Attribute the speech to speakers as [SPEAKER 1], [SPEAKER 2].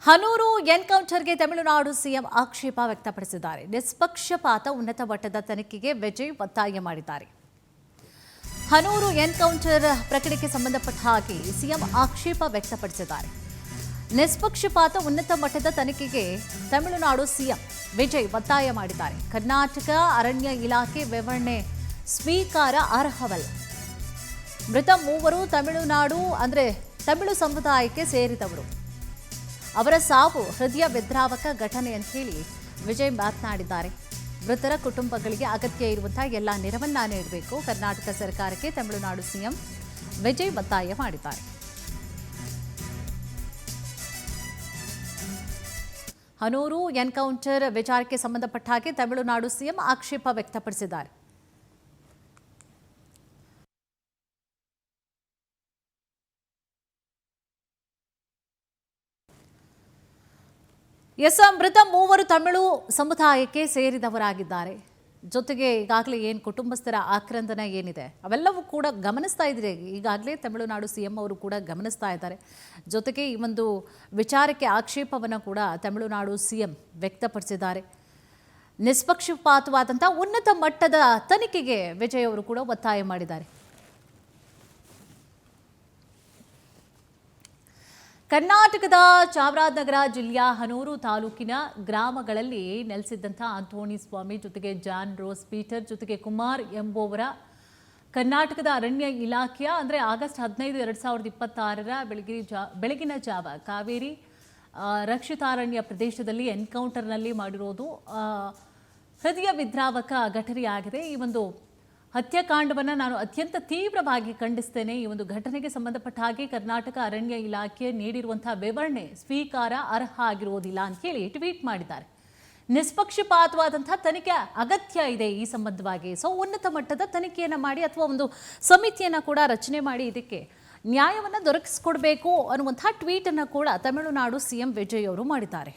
[SPEAKER 1] Hanur ಎನ್ಕೌಂಟರ್ಗೆ Tamil Nadu CM ಆಕ್ಷೇಪ ವ್ಯಕ್ತಪಡಿಸಿದ್ದಾರೆ. ನಿಷ್ಪಕ್ಷಪಾತ ಉನ್ನತ ಮಟ್ಟದ ತನಿಖೆಗೆ ವಿಜಯ್ ಒತ್ತಾಯ ಮಾಡಿದ್ದಾರೆ. ಹನೂರು ಎನ್ಕೌಂಟರ್ ಪ್ರಕರಣಕ್ಕೆ ಸಂಬಂಧಪಟ್ಟ ಹಾಗೆ ಸಿಎಂ ಆಕ್ಷೇಪ ವ್ಯಕ್ತಪಡಿಸಿದ್ದಾರೆ. ನಿಷ್ಪಕ್ಷಪಾತ ಉನ್ನತ ಮಟ್ಟದ ತನಿಖೆಗೆ ತಮಿಳುನಾಡು ಸಿಎಂ ವಿಜಯ್ ಒತ್ತಾಯ ಮಾಡಿದ್ದಾರೆ. ಕರ್ನಾಟಕ ಅರಣ್ಯ ಇಲಾಖೆ ವಿವರಣೆ ಸ್ವೀಕಾರ ಅರ್ಹವಲ್ಲ. ಮೃತ ಮೂವರು ತಮಿಳು ಸಮುದಾಯಕ್ಕೆ ಸೇರಿದವರು. ಅವರ ಸಾವು ಹೃದಯ ವಿದ್ರಾವಕ ಘಟನೆ ಅಂತ ಹೇಳಿ ವಿಜಯ್ ಮಾತನಾಡಿದ್ದಾರೆ. ಮೃತರ ಕುಟುಂಬಗಳಿಗೆ ಅಗತ್ಯ ಇರುವಂತಹ ಎಲ್ಲ ನೆರವನ್ನ ನೀಡಬೇಕು. ಕರ್ನಾಟಕ ಸರ್ಕಾರಕ್ಕೆ ತಮಿಳುನಾಡು ಸಿಎಂ ವಿಜಯ್ ಒತ್ತಾಯ ಮಾಡಿದ್ದಾರೆ. ಹನೂರು ಎನ್ಕೌಂಟರ್ ವಿಚಾರಕ್ಕೆ ಸಂಬಂಧಪಟ್ಟ ಹಾಗೆ ತಮಿಳುನಾಡು ಸಿಎಂ ಆಕ್ಷೇಪ ವ್ಯಕ್ತಪಡಿಸಿದ್ದಾರೆ. ಮೃತ ಮೂವರು ತಮಿಳು ಸಮುದಾಯಕ್ಕೆ ಸೇರಿದವರಾಗಿದ್ದಾರೆ. ಜೊತೆಗೆ ಈಗಾಗಲೇ ಏನು ಕುಟುಂಬಸ್ಥರ ಆಕ್ರಂದನ ಏನಿದೆ ಅವೆಲ್ಲವೂ ಕೂಡ ಗಮನಿಸ್ತಾ ಇದ್ದೀರಿ. ಈಗಾಗಲೇ ತಮಿಳುನಾಡು ಸಿಎಂ ಅವರು ಕೂಡ ಗಮನಿಸ್ತಾ ಇದ್ದಾರೆ. ಜೊತೆಗೆ ಈ ಒಂದು ವಿಚಾರಕ್ಕೆ ಆಕ್ಷೇಪವನ್ನು ಕೂಡ ತಮಿಳುನಾಡು ಸಿಎಂ ವ್ಯಕ್ತಪಡಿಸಿದ್ದಾರೆ. ನಿಷ್ಪಕ್ಷಪಾತವಾದಂಥ ಉನ್ನತ ಮಟ್ಟದ ತನಿಖೆಗೆ ವಿಜಯ್ ಅವರು ಕೂಡ ಒತ್ತಾಯ ಮಾಡಿದ್ದಾರೆ. ಕರ್ನಾಟಕದ ಚಾಮರಾಜನಗರ ಜಿಲ್ಲೆಯ ಹನೂರು ತಾಲೂಕಿನ ಗ್ರಾಮಗಳಲ್ಲಿ ನೆಲೆಸಿದ್ದಂಥ ಆಂಟೋನಿ ಸ್ವಾಮಿ ಜೊತೆಗೆ ಜಾನ್ ರೋಸ್ ಪೀಟರ್ ಜೊತೆಗೆ ಕುಮಾರ್ ಎಂಬುವರ ಕರ್ನಾಟಕದ ಅರಣ್ಯ ಇಲಾಖೆಯ ಆಗಸ್ಟ್ 15, 2026 ಬೆಳಗಿನ ಜಾವ ಕಾವೇರಿ ರಕ್ಷಿತಾರಣ್ಯ ಪ್ರದೇಶದಲ್ಲಿ ಎನ್ಕೌಂಟರ್ನಲ್ಲಿ ಮಾಡಿರೋದು ಹೃದಯ ವಿದ್ರಾವಕ ಘಟನೆಯಾಗಿದೆ. ಈ ಒಂದು ಹತ್ಯಾಕಾಂಡವನ್ನು ನಾನು ಅತ್ಯಂತ ತೀವ್ರವಾಗಿ ಖಂಡಿಸ್ತೇನೆ. ಈ ಒಂದು ಘಟನೆಗೆ ಸಂಬಂಧಪಟ್ಟ ಹಾಗೆ ಕರ್ನಾಟಕ ಅರಣ್ಯ ಇಲಾಖೆ ನೀಡಿರುವಂತಹ ವಿವರಣೆ ಸ್ವೀಕಾರ ಅರ್ಹ ಆಗಿರುವುದಿಲ್ಲ ಅಂತ ಹೇಳಿ ಟ್ವೀಟ್ ಮಾಡಿದ್ದಾರೆ. ನಿಷ್ಪಕ್ಷಪಾತವಾದಂತಹ ತನಿಖೆ ಅಗತ್ಯ ಇದೆ ಈ ಸಂಬಂಧವಾಗಿ. ಉನ್ನತ ಮಟ್ಟದ ತನಿಖೆಯನ್ನು ಮಾಡಿ ಅಥವಾ ಒಂದು ಸಮಿತಿಯನ್ನು ಕೂಡ ರಚನೆ ಮಾಡಿ ಇದಕ್ಕೆ ನ್ಯಾಯವನ್ನು ದೊರಕಿಸಿಕೊಡ್ಬೇಕು ಅನ್ನುವಂತಹ ಟ್ವೀಟ್ ಅನ್ನು ಕೂಡ ತಮಿಳುನಾಡು ಸಿಎಂ ವಿಜಯ್ ಅವರು ಮಾಡಿದ್ದಾರೆ.